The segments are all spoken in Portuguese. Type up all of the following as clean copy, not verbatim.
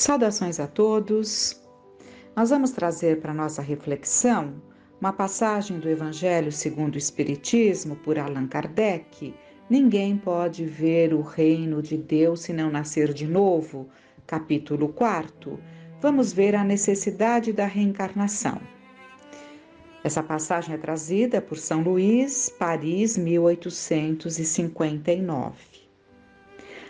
Saudações a todos. Nós vamos trazer para nossa reflexão uma passagem do Evangelho segundo o Espiritismo, por Allan Kardec. Ninguém pode ver o reino de Deus se não nascer de novo, capítulo 4. Vamos ver a necessidade da reencarnação. Essa passagem é trazida por São Luís, Paris, 1859.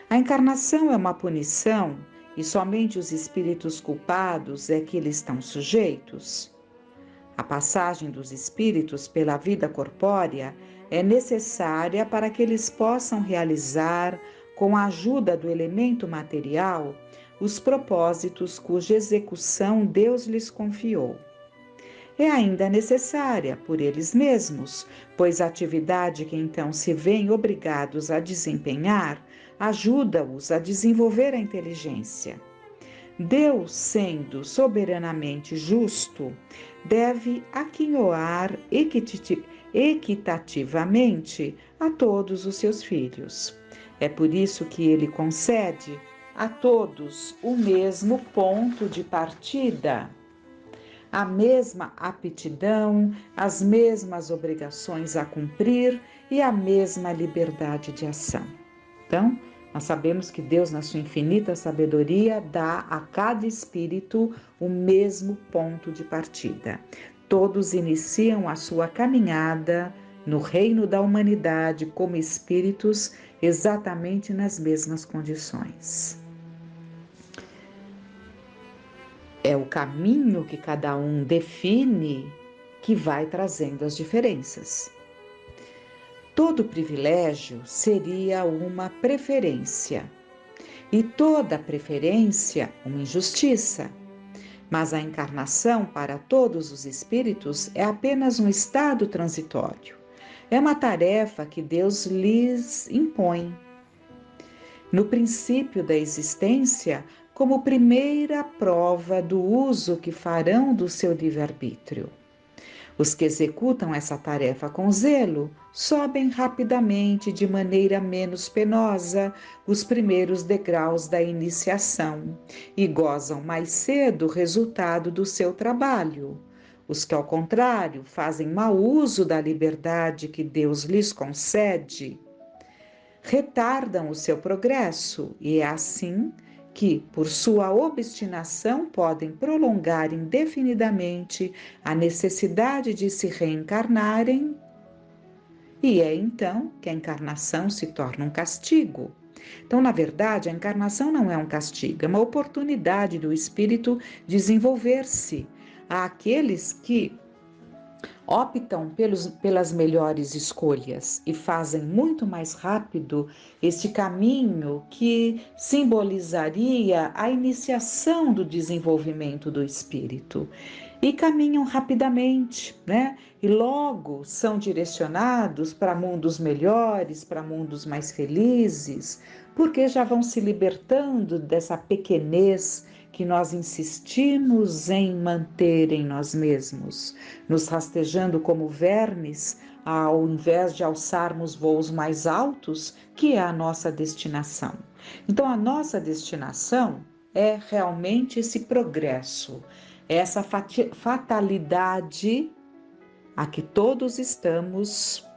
A encarnação é uma punição e somente os espíritos culpados é que lhe estão sujeitos. A passagem dos espíritos pela vida corpórea é necessária para que eles possam realizar, com a ajuda do elemento material, os propósitos cuja execução Deus lhes confiou. É ainda necessária por eles mesmos, pois a atividade que então se veem obrigados a desempenhar ajuda-os a desenvolver a inteligência. Deus, sendo soberanamente justo, deve aquinhoar equitativamente a todos os seus filhos. É por isso que ele concede a todos o mesmo ponto de partida, a mesma aptidão, as mesmas obrigações a cumprir e a mesma liberdade de ação. Então, nós sabemos que Deus, na sua infinita sabedoria, dá a cada espírito o mesmo ponto de partida. Todos iniciam a sua caminhada no reino da humanidade como espíritos exatamente nas mesmas condições. É o caminho que cada um define que vai trazendo as diferenças. Todo privilégio seria uma preferência, e toda preferência uma injustiça. Mas a encarnação para todos os espíritos é apenas um estado transitório. É uma tarefa que Deus lhes impõe. No princípio da existência, como primeira prova do uso que farão do seu livre-arbítrio. Os que executam essa tarefa com zelo sobem rapidamente, de maneira menos penosa, os primeiros degraus da iniciação e gozam mais cedo o resultado do seu trabalho. Os que, ao contrário, fazem mau uso da liberdade que Deus lhes concede, retardam o seu progresso, e é assim que, por sua obstinação, podem prolongar indefinidamente a necessidade de se reencarnarem, e é então que a encarnação se torna um castigo. Então, na verdade, a encarnação não é um castigo, é uma oportunidade do espírito desenvolver-se. Há aqueles que optam pelas melhores escolhas e fazem muito mais rápido este caminho que simbolizaria a iniciação do desenvolvimento do espírito. E caminham rapidamente, né? E logo são direcionados para mundos melhores, para mundos mais felizes, porque já vão se libertando dessa pequenez que nós insistimos em manter em nós mesmos, nos rastejando como vermes, ao invés de alçarmos voos mais altos, que é a nossa destinação. Então, a nossa destinação é realmente esse progresso, essa fatalidade a que todos estamos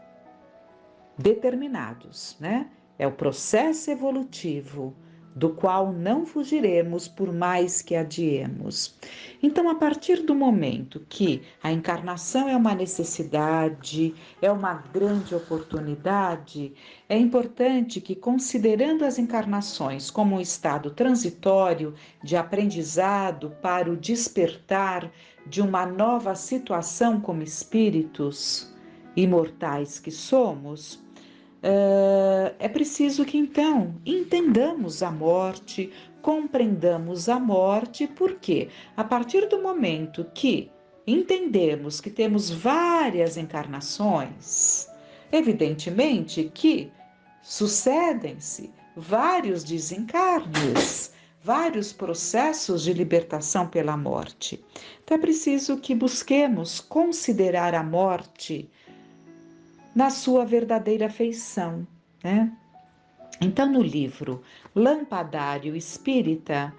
determinados, né? É o processo evolutivo do qual não fugiremos por mais que adiemos. Então, a partir do momento que a encarnação é uma necessidade, é uma grande oportunidade, é importante que, considerando as encarnações como um estado transitório de aprendizado para o despertar de uma nova situação como espíritos imortais que somos, é preciso que então entendamos a morte, compreendamos a morte, porque a partir do momento que entendemos que temos várias encarnações, evidentemente que sucedem-se vários desencarnes, vários processos de libertação pela morte. Então é preciso que busquemos considerar a morte na sua verdadeira feição, né? Então, no livro Lampadário Espírita,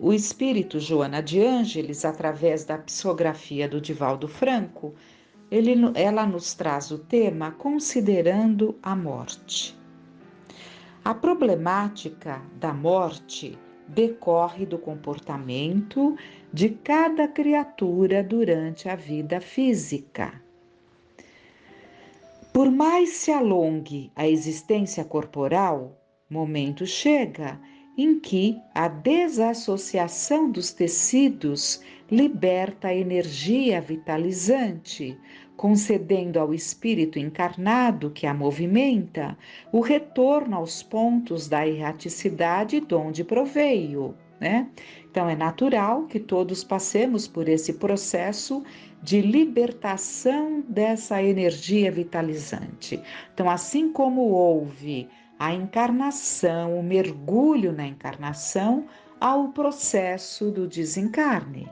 o espírito Joana de Ângeles, através da psicografia do Divaldo Franco, ela nos traz o tema considerando a morte. A problemática da morte decorre do comportamento de cada criatura durante a vida física. Por mais se alongue a existência corporal, momento chega em que a desassociação dos tecidos liberta a energia vitalizante, concedendo ao espírito encarnado que a movimenta o retorno aos pontos da erraticidade de onde proveio, né? Então é natural que todos passemos por esse processo de libertação dessa energia vitalizante. Então, assim como houve a encarnação, o mergulho na encarnação, há o processo do desencarne.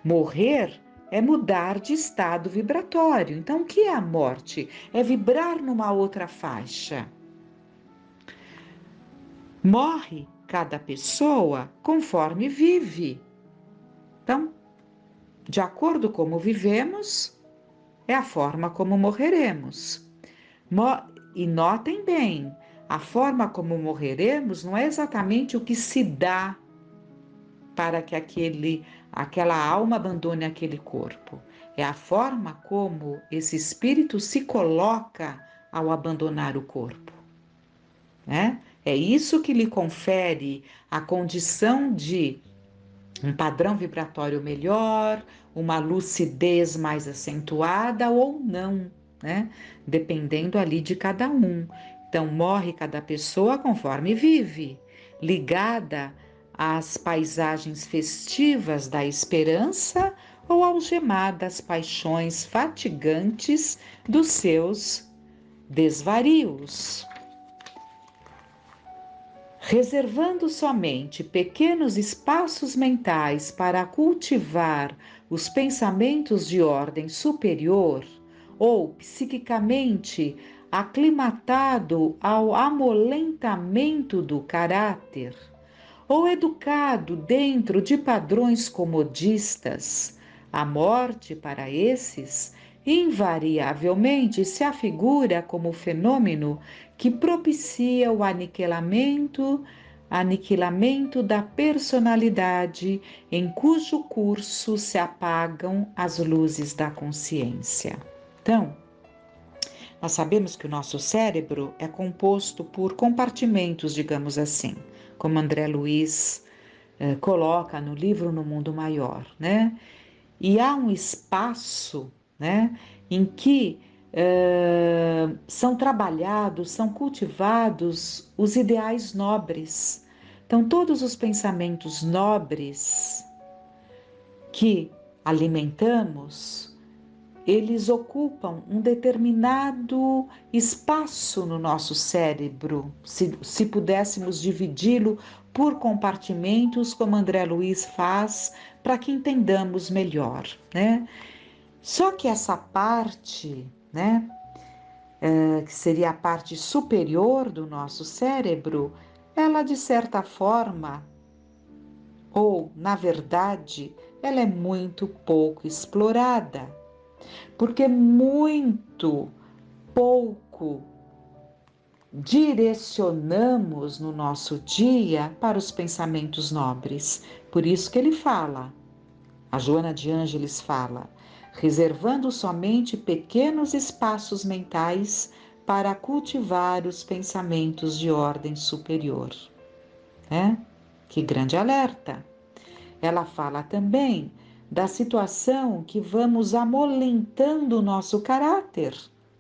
Morrer é mudar de estado vibratório. Então, o que é a morte? É vibrar numa outra faixa. Morre cada pessoa conforme vive. Então, de acordo com como vivemos, é a forma como morreremos. E notem bem, a forma como morreremos não é exatamente o que se dá para que aquela alma abandone aquele corpo. É a forma como esse espírito se coloca ao abandonar o corpo, né? É isso que lhe confere a condição de um padrão vibratório melhor, uma lucidez mais acentuada ou não, né? Dependendo ali de cada um. Então, morre cada pessoa conforme vive, ligada às paisagens festivas da esperança ou algemada às paixões fatigantes dos seus desvarios. Reservando somente pequenos espaços mentais para cultivar os pensamentos de ordem superior, ou psiquicamente aclimatado ao amolentamento do caráter, ou educado dentro de padrões comodistas, a morte para esses invariavelmente se afigura como fenômeno que propicia o aniquilamento da personalidade, em cujo curso se apagam as luzes da consciência. Então, nós sabemos que o nosso cérebro é composto por compartimentos, digamos assim, como André Luiz coloca no livro No Mundo Maior, né? E há um espaço, né, em que são trabalhados, são cultivados os ideais nobres. Então, todos os pensamentos nobres que alimentamos, eles ocupam um determinado espaço no nosso cérebro, se pudéssemos dividi-lo por compartimentos, como André Luiz faz, para que entendamos melhor, né? Só que essa parte, né, que seria a parte superior do nosso cérebro, ela de certa forma, ou na verdade, ela é muito pouco explorada, porque muito pouco direcionamos no nosso dia para os pensamentos nobres. Por isso que ele fala, a Joana de Ângeles fala, reservando somente pequenos espaços mentais para cultivar os pensamentos de ordem superior. Né? Que grande alerta! Ela fala também da situação que vamos amolentando o nosso caráter,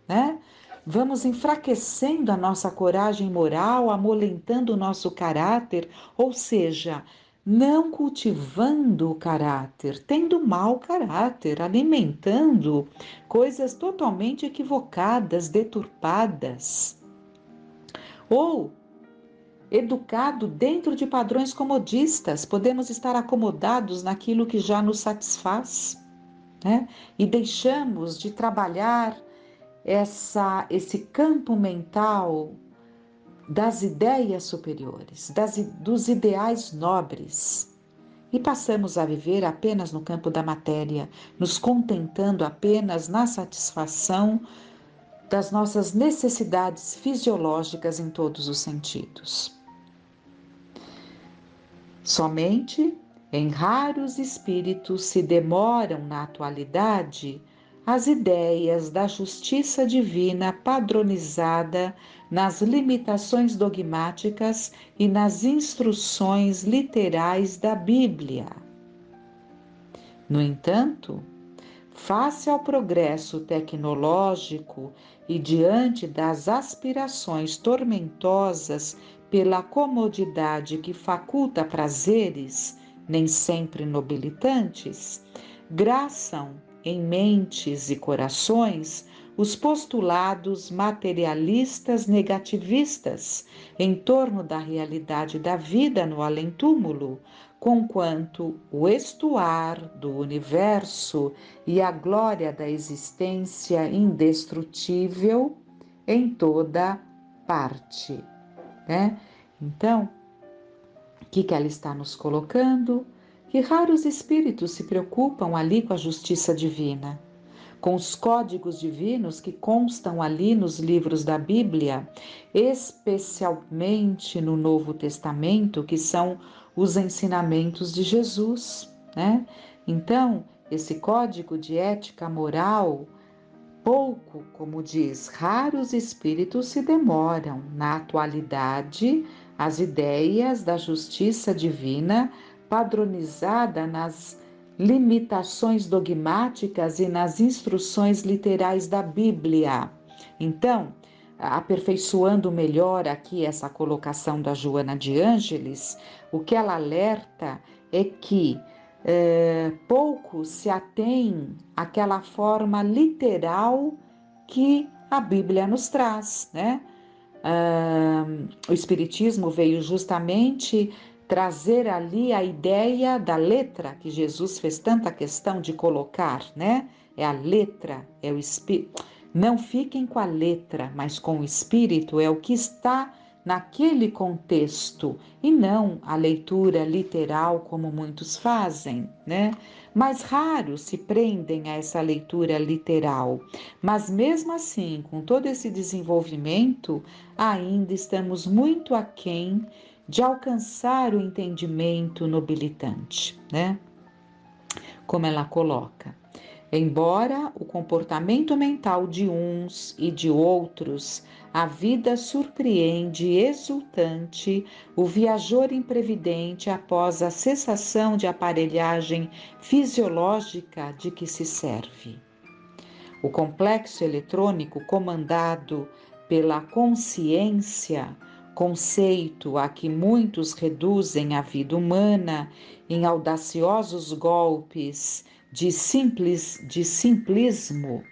né? Vamos enfraquecendo a nossa coragem moral, amolentando o nosso caráter, ou seja, não cultivando o caráter, tendo mau caráter, alimentando coisas totalmente equivocadas, deturpadas. Ou educado dentro de padrões comodistas, podemos estar acomodados naquilo que já nos satisfaz, né? E deixamos de trabalhar esse campo mental das ideias superiores, dos ideais nobres. e passamos a viver apenas no campo da matéria, nos contentando apenas na satisfação das nossas necessidades fisiológicas em todos os sentidos. Somente em raros espíritos se demoram na atualidade as ideias da justiça divina padronizada nas limitações dogmáticas e nas instruções literais da Bíblia. No entanto, face ao progresso tecnológico e diante das aspirações tormentosas pela comodidade que faculta prazeres, nem sempre nobilitantes, graçam em mentes e corações os postulados materialistas negativistas em torno da realidade da vida no além-túmulo, conquanto o estuar do universo e a glória da existência indestrutível em toda parte, né? Então, o que ela está nos colocando? Que raros espíritos se preocupam ali com a justiça divina, com os códigos divinos que constam ali nos livros da Bíblia, especialmente no Novo Testamento, que são os ensinamentos de Jesus, né? Então, esse código de ética moral, pouco, como diz, raros espíritos se demoram na atualidade as ideias da justiça divina padronizada nas limitações dogmáticas e nas instruções literais da Bíblia. Então, aperfeiçoando melhor aqui essa colocação da Joana de Ângeles, o que ela alerta é que pouco se atém àquela forma literal que a Bíblia nos traz, né? O Espiritismo veio justamente trazer ali a ideia da letra, que Jesus fez tanta questão de colocar, né? É a letra, é o Espírito. Não fiquem com a letra, mas com o Espírito, é o que está naquele contexto, e não a leitura literal como muitos fazem, né? Mas raros se prendem a essa leitura literal. Mas mesmo assim, com todo esse desenvolvimento, ainda estamos muito aquém de alcançar o entendimento nobilitante, né? Como ela coloca. Embora o comportamento mental de uns e de outros, a vida surpreende exultante o viajor imprevidente após a cessação de aparelhagem fisiológica de que se serve. O complexo eletrônico comandado pela consciência, conceito a que muitos reduzem a vida humana em audaciosos golpes de simplismo,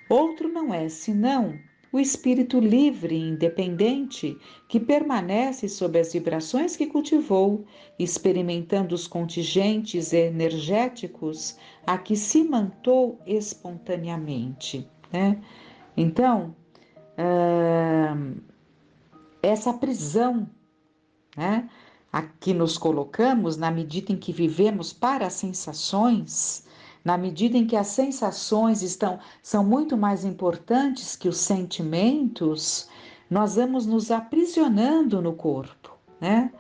outro não é senão o espírito livre e independente que permanece sob as vibrações que cultivou, experimentando os contingentes energéticos a que se mantou espontaneamente, né? Então, essa prisão, né, a que nos colocamos na medida em que vivemos para as sensações, na medida em que as sensações são muito mais importantes que os sentimentos, nós vamos nos aprisionando no corpo, né?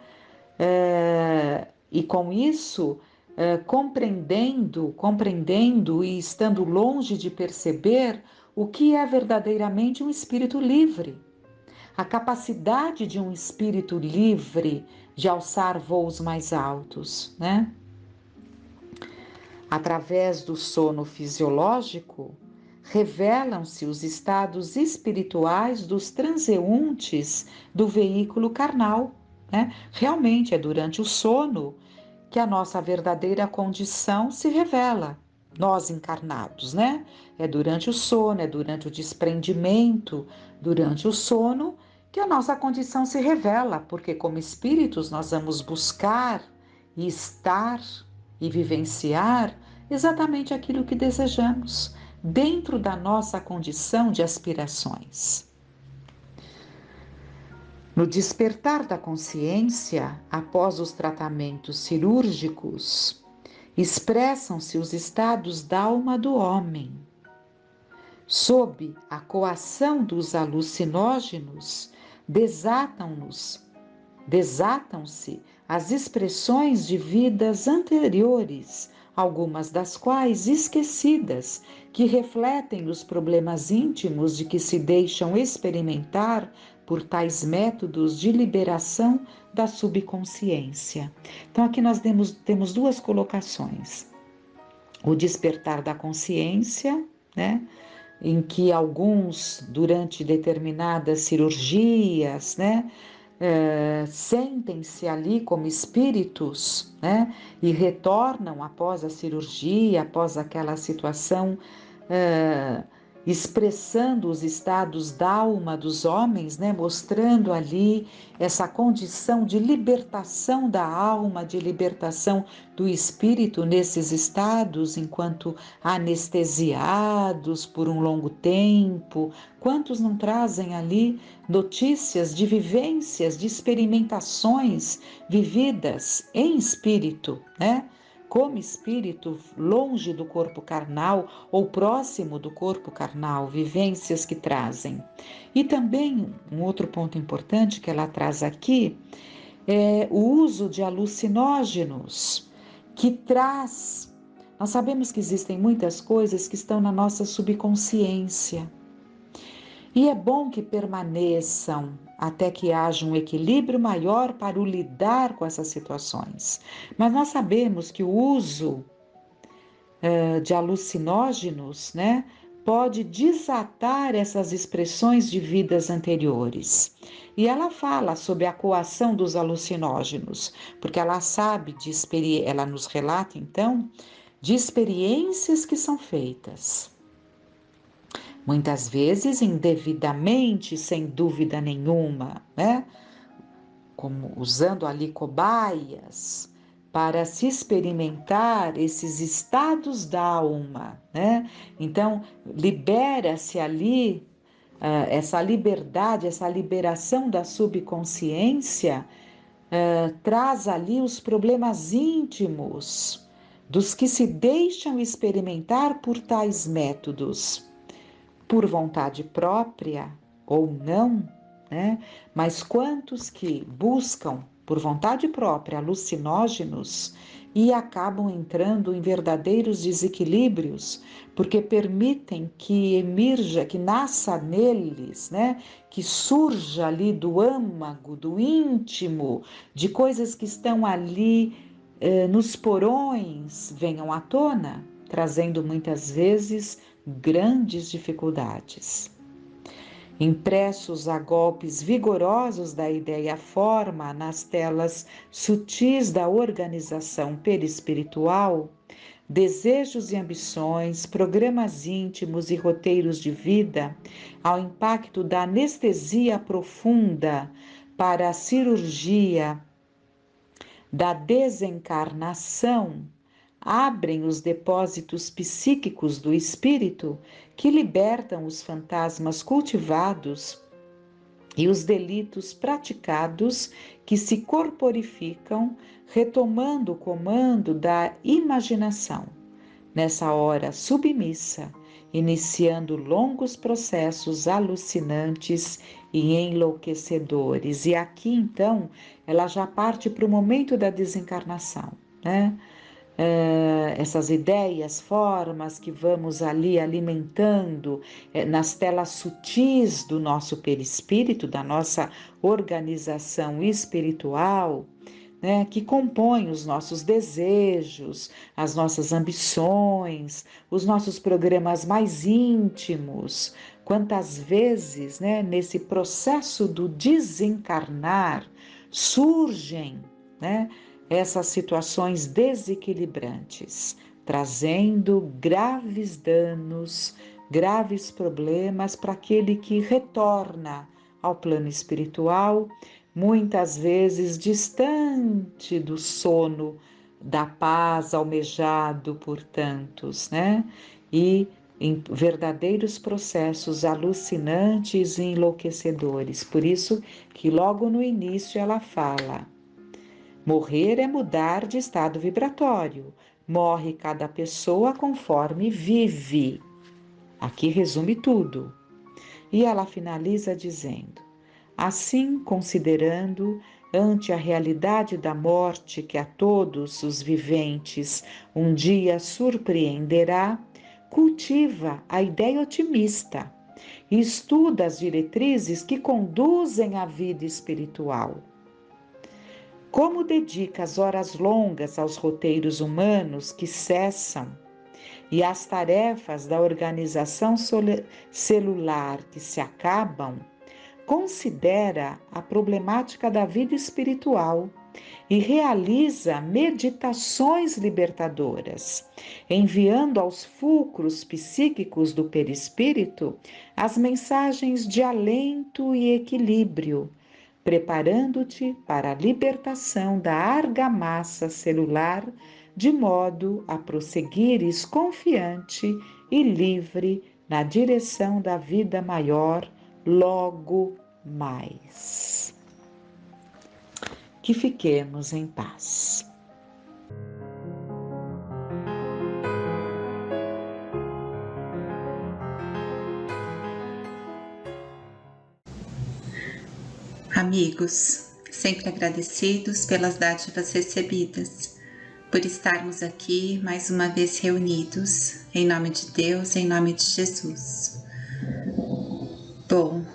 E com isso, compreendendo e estando longe de perceber o que é verdadeiramente um espírito livre. A capacidade de um espírito livre de alçar voos mais altos, né? Através do sono fisiológico, revelam-se os estados espirituais dos transeuntes do veículo carnal, né? Realmente é durante o sono que a nossa verdadeira condição se revela, nós encarnados, né? É durante o sono, é durante o desprendimento, durante o sono, que a nossa condição se revela, porque como espíritos nós vamos buscar e estar e vivenciar exatamente aquilo que desejamos, dentro da nossa condição de aspirações. No despertar da consciência, após os tratamentos cirúrgicos, expressam-se os estados da alma do homem. Sob a coação dos alucinógenos, desatam-se as expressões de vidas anteriores, algumas das quais esquecidas, que refletem os problemas íntimos de que se deixam experimentar por tais métodos de liberação da subconsciência. Então, aqui nós temos duas colocações. O despertar da consciência, né? Em que alguns, durante determinadas cirurgias, né, sentem-se ali como espíritos, né, e retornam após a cirurgia, após aquela situação, expressando os estados da alma dos homens, né, mostrando ali essa condição de libertação da alma, de libertação do espírito nesses estados, enquanto anestesiados por um longo tempo. Quantos não trazem ali notícias de vivências, de experimentações vividas em espírito, né? Como espírito, longe do corpo carnal ou próximo do corpo carnal, vivências que trazem. E também um outro ponto importante que ela traz aqui é o uso de alucinógenos, que traz. Nós sabemos que existem muitas coisas que estão na nossa subconsciência. E é bom que permaneçam até que haja um equilíbrio maior para o lidar com essas situações. Mas nós sabemos que o uso de alucinógenos, né, pode desatar essas expressões de vidas anteriores. E ela fala sobre a coação dos alucinógenos, porque ela sabe ela nos relata então de experiências que são feitas. Muitas vezes indevidamente, sem dúvida nenhuma, né? Como usando ali cobaias para se experimentar esses estados da alma, né? Então, libera-se ali essa liberdade, essa liberação da subconsciência, traz ali os problemas íntimos dos que se deixam experimentar por tais métodos. Por vontade própria ou não, né? Mas quantos que buscam por vontade própria alucinógenos e acabam entrando em verdadeiros desequilíbrios, porque permitem que emerja, que nasça neles, né? Que surja ali do âmago, do íntimo, de coisas que estão ali nos porões, venham à tona, trazendo muitas vezes grandes dificuldades. Impressos a golpes vigorosos da ideia-forma nas telas sutis da organização perispiritual, desejos e ambições, programas íntimos e roteiros de vida, ao impacto da anestesia profunda para a cirurgia da desencarnação, abrem os depósitos psíquicos do espírito que libertam os fantasmas cultivados e os delitos praticados que se corporificam, retomando o comando da imaginação. Nessa hora submissa, iniciando longos processos alucinantes e enlouquecedores. E aqui, então, ela já parte para o momento da desencarnação, né? Essas ideias, formas que vamos ali alimentando nas telas sutis do nosso perispírito, da nossa organização espiritual, né, que compõem os nossos desejos, as nossas ambições, os nossos programas mais íntimos. Quantas vezes, né, nesse processo do desencarnar, surgem, né, essas situações desequilibrantes, trazendo graves danos, graves problemas para aquele que retorna ao plano espiritual, muitas vezes distante do sono, da paz almejado por tantos, né? E em verdadeiros processos alucinantes e enlouquecedores. Por isso que logo no início ela fala: morrer é mudar de estado vibratório. Morre cada pessoa conforme vive. Aqui resume tudo. E ela finaliza dizendo: assim, considerando ante a realidade da morte que a todos os viventes um dia surpreenderá, cultiva a ideia otimista e estuda as diretrizes que conduzem à vida espiritual. Como dedica as horas longas aos roteiros humanos que cessam e às tarefas da organização celular que se acabam, considera a problemática da vida espiritual e realiza meditações libertadoras, enviando aos fulcros psíquicos do perispírito as mensagens de alento e equilíbrio, preparando-te para a libertação da argamassa celular, de modo a prosseguires confiante e livre na direção da vida maior logo mais. Que fiquemos em paz. Amigos, sempre agradecidos pelas dádivas recebidas, por estarmos aqui mais uma vez reunidos, em nome de Deus, em nome de Jesus. Bom,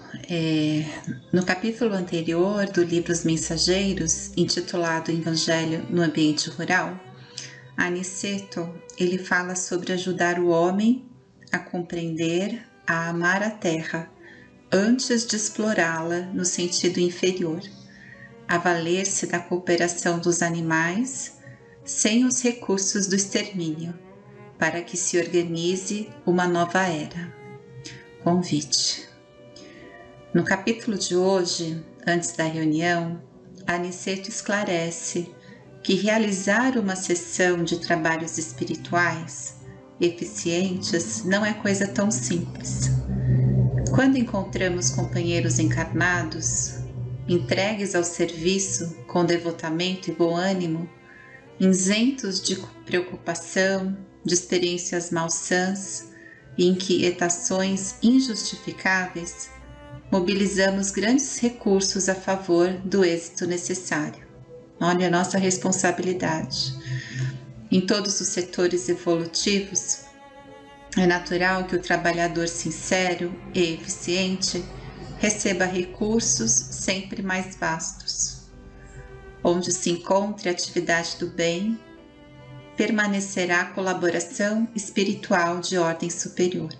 no capítulo anterior do livro Os Mensageiros, intitulado Evangelho no Ambiente Rural, Aniceto, ele fala sobre ajudar o homem a compreender, a amar a terra, antes de explorá-la no sentido inferior, a valer-se da cooperação dos animais sem os recursos do extermínio, para que se organize uma nova era. Convite. No capítulo de hoje, antes da reunião, Aniceto esclarece que realizar uma sessão de trabalhos espirituais eficientes não é coisa tão simples. Quando encontramos companheiros encarnados, entregues ao serviço com devotamento e bom ânimo, isentos de preocupação, de experiências malsãs e inquietações injustificáveis, mobilizamos grandes recursos a favor do êxito necessário. Olha a nossa responsabilidade. Em todos os setores evolutivos, é natural que o trabalhador sincero e eficiente receba recursos sempre mais vastos. Onde se encontre a atividade do bem, permanecerá a colaboração espiritual de ordem superior.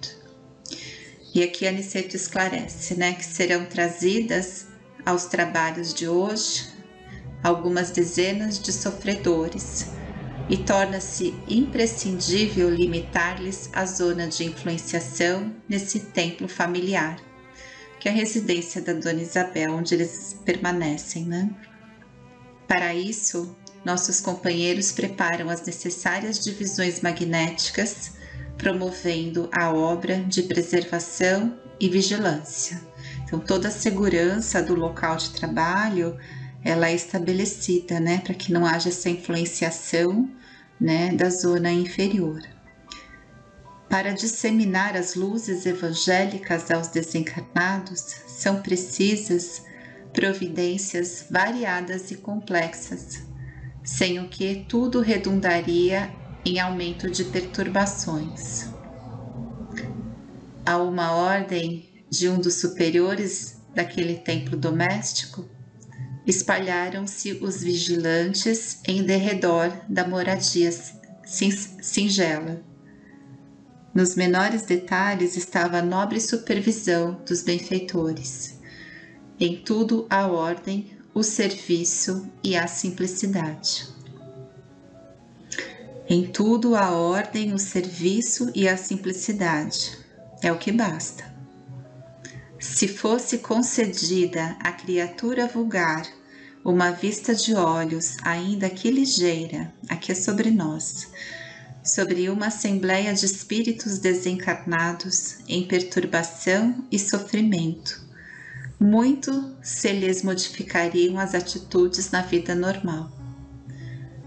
E aqui Aniceto esclarece, que serão trazidas aos trabalhos de hoje algumas dezenas de sofredores, e torna-se imprescindível limitar-lhes a zona de influenciação nesse templo familiar, que é a residência da Dona Isabel, onde eles permanecem, Para isso, nossos companheiros preparam as necessárias divisões magnéticas, promovendo a obra de preservação e vigilância. Então, toda a segurança do local de trabalho, ela é estabelecida, para que não haja essa influenciação, da zona inferior. Para disseminar as luzes evangélicas aos desencarnados, são precisas providências variadas e complexas, sem o que tudo redundaria em aumento de perturbações. A uma ordem de um dos superiores daquele templo doméstico, espalharam-se os vigilantes em derredor da moradia singela. Nos menores detalhes estava a nobre supervisão dos benfeitores. Em tudo a ordem, o serviço e a simplicidade. Em tudo a ordem, o serviço e a simplicidade. É o que basta. Se fosse concedida à criatura vulgar uma vista de olhos, ainda que ligeira, aqui é sobre nós, sobre uma assembleia de espíritos desencarnados em perturbação e sofrimento, muito se lhes modificariam as atitudes na vida normal.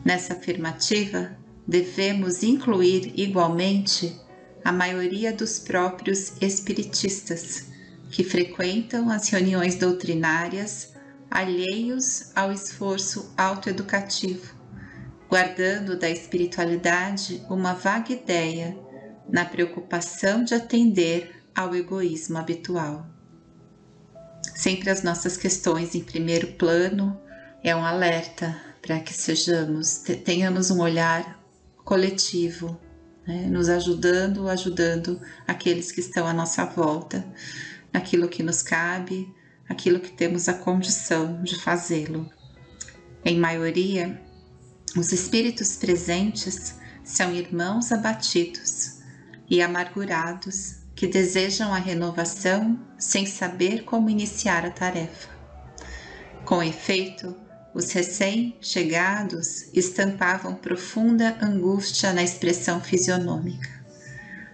Nessa afirmativa, devemos incluir igualmente a maioria dos próprios espiritistas, que frequentam as reuniões doutrinárias alheios ao esforço autoeducativo, guardando da espiritualidade uma vaga ideia na preocupação de atender ao egoísmo habitual. Sempre as nossas questões em primeiro plano é um alerta para que tenhamos um olhar coletivo, né? Nos ajudando aqueles que estão à nossa volta, naquilo que nos cabe, aquilo que temos a condição de fazê-lo. Em maioria, os espíritos presentes são irmãos abatidos e amargurados que desejam a renovação sem saber como iniciar a tarefa. Com efeito, os recém-chegados estampavam profunda angústia na expressão fisionômica.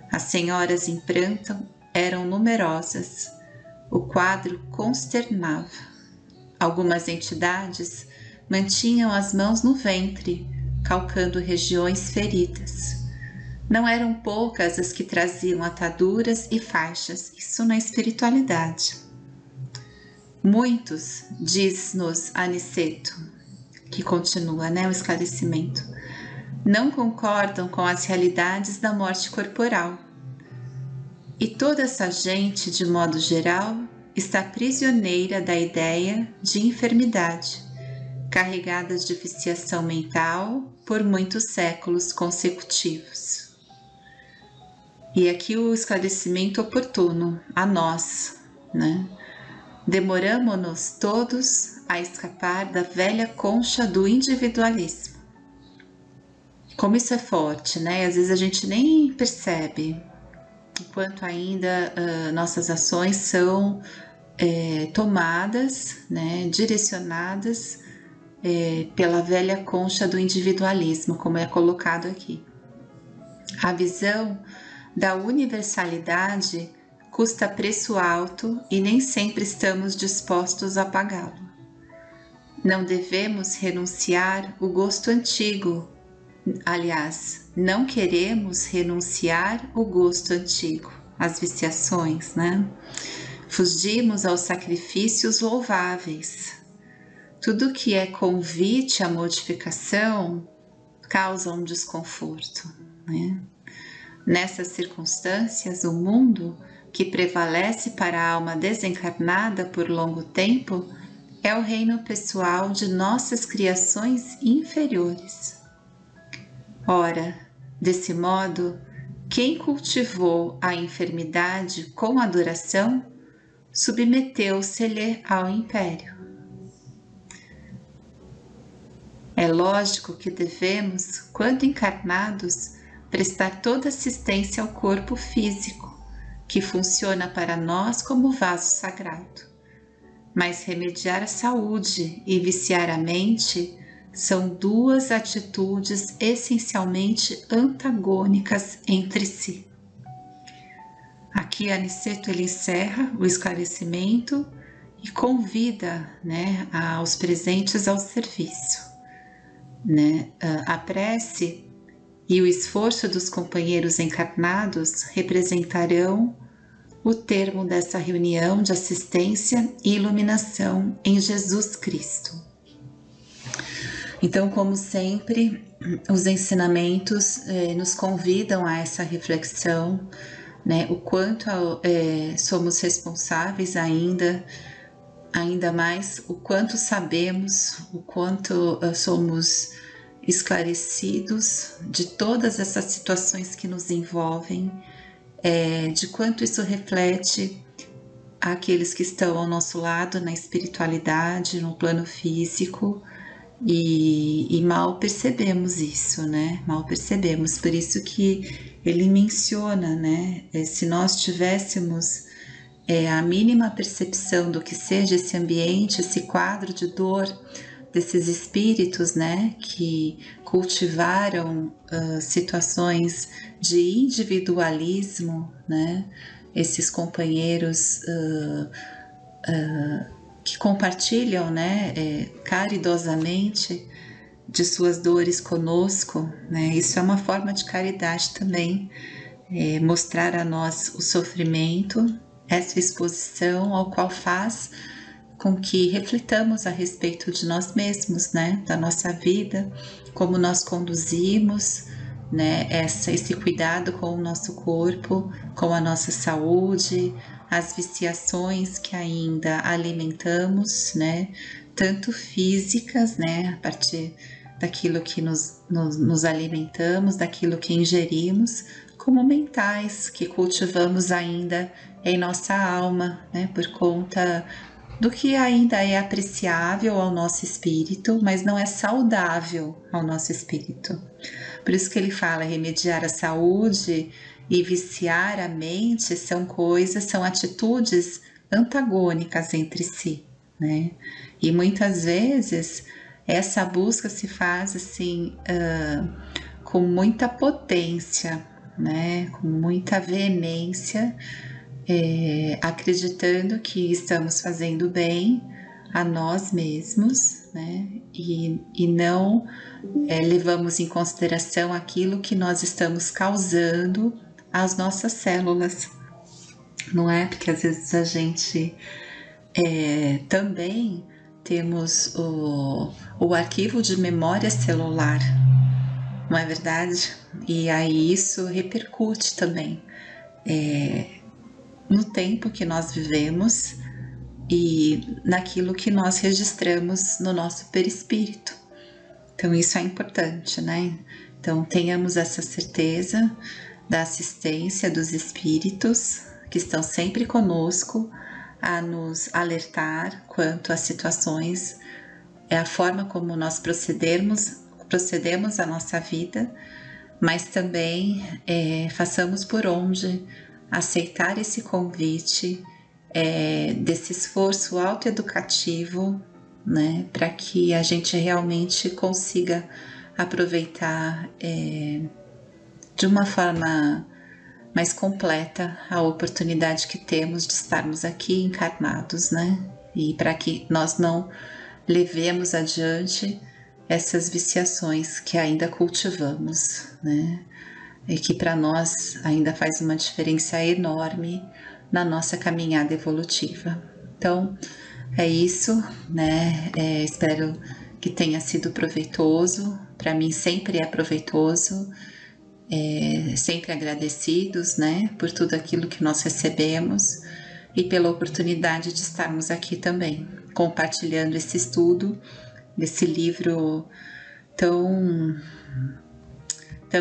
As senhoras em pranto eram numerosas. O quadro consternava. Algumas entidades mantinham as mãos no ventre, calcando regiões feridas. Não eram poucas as que traziam ataduras e faixas, isso na espiritualidade. Muitos, diz-nos Aniceto, que continua, o esclarecimento, não concordam com as realidades da morte corporal. E toda essa gente, de modo geral, está prisioneira da ideia de enfermidade, carregada de viciação mental por muitos séculos consecutivos. E aqui o esclarecimento oportuno a nós, Demoramo-nos todos a escapar da velha concha do individualismo. Como isso é forte, Às vezes a gente nem percebe o quanto ainda nossas ações são tomadas, direcionadas pela velha concha do individualismo, como é colocado aqui. A visão da universalidade custa preço alto e nem sempre estamos dispostos a pagá-lo. Não devemos renunciar o gosto antigo. Aliás, não queremos renunciar o gosto antigo, as viciações, Fugimos aos sacrifícios louváveis. Tudo que é convite à modificação causa um desconforto, Nessas circunstâncias, o mundo que prevalece para a alma desencarnada por longo tempo é o reino pessoal de nossas criações inferiores. Ora, desse modo, quem cultivou a enfermidade com adoração submeteu-se-lhe ao império. É lógico que devemos, quando encarnados, prestar toda assistência ao corpo físico, que funciona para nós como vaso sagrado. Mas remediar a saúde e viciar a mente são duas atitudes essencialmente antagônicas entre si. Aqui Aniceto ele encerra o esclarecimento e convida aos presentes ao serviço. A prece e o esforço dos companheiros encarnados representarão o termo dessa reunião de assistência e iluminação em Jesus Cristo. Então, como sempre, os ensinamentos nos convidam a essa reflexão, o quanto somos responsáveis ainda mais, o quanto sabemos, o quanto somos esclarecidos de todas essas situações que nos envolvem, de quanto isso reflete aqueles que estão ao nosso lado na espiritualidade, no plano físico, e mal percebemos isso, Mal percebemos, por isso que ele menciona, se nós tivéssemos a mínima percepção do que seja esse ambiente, esse quadro de dor desses espíritos, né, que cultivaram situações de individualismo, né, esses companheiros que compartilham, né, caridosamente de suas dores conosco, né, isso é uma forma de caridade também, mostrar a nós o sofrimento, essa exposição ao qual faz com que reflitamos a respeito de nós mesmos, né, da nossa vida, como nós conduzimos, né, esse cuidado com o nosso corpo, com a nossa saúde, as viciações que ainda alimentamos, né, tanto físicas, né, a partir daquilo que nos alimentamos, daquilo que ingerimos, como mentais, que cultivamos ainda em nossa alma, né, por conta do que ainda é apreciável ao nosso espírito, mas não é saudável ao nosso espírito. Por isso que ele fala, remediar a saúde e viciar a mente são atitudes antagônicas entre si, né? E muitas vezes essa busca se faz assim, com muita potência, né? Com muita veemência, acreditando que estamos fazendo bem a nós mesmos, né? E não levamos em consideração aquilo que nós estamos causando às nossas células, não é? Porque às vezes a gente também temos o arquivo de memória celular, não é verdade? E aí isso repercute também no tempo que nós vivemos e naquilo que nós registramos no nosso perispírito. Então isso é importante, né? Então tenhamos essa certeza da assistência dos espíritos que estão sempre conosco a nos alertar quanto às situações, a forma como nós procedemos a nossa vida, mas também façamos por onde aceitar esse convite desse esforço autoeducativo, né, para que a gente realmente consiga aproveitar de uma forma mais completa a oportunidade que temos de estarmos aqui encarnados, né, e para que nós não levemos adiante essas viciações que ainda cultivamos, né, e que para nós ainda faz uma diferença enorme na nossa caminhada evolutiva. Então, é isso, né? Espero que tenha sido proveitoso. Para mim sempre é proveitoso, sempre agradecidos, né? Por tudo aquilo que nós recebemos e pela oportunidade de estarmos aqui também, compartilhando esse estudo desse livro tão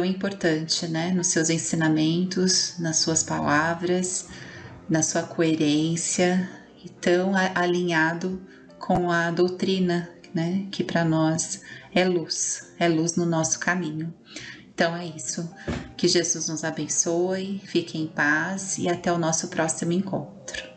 importante, né? Nos seus ensinamentos, nas suas palavras, na sua coerência e tão alinhado com a doutrina, né? Que para nós é luz no nosso caminho. Então é isso, que Jesus nos abençoe, fique em paz e até o nosso próximo encontro.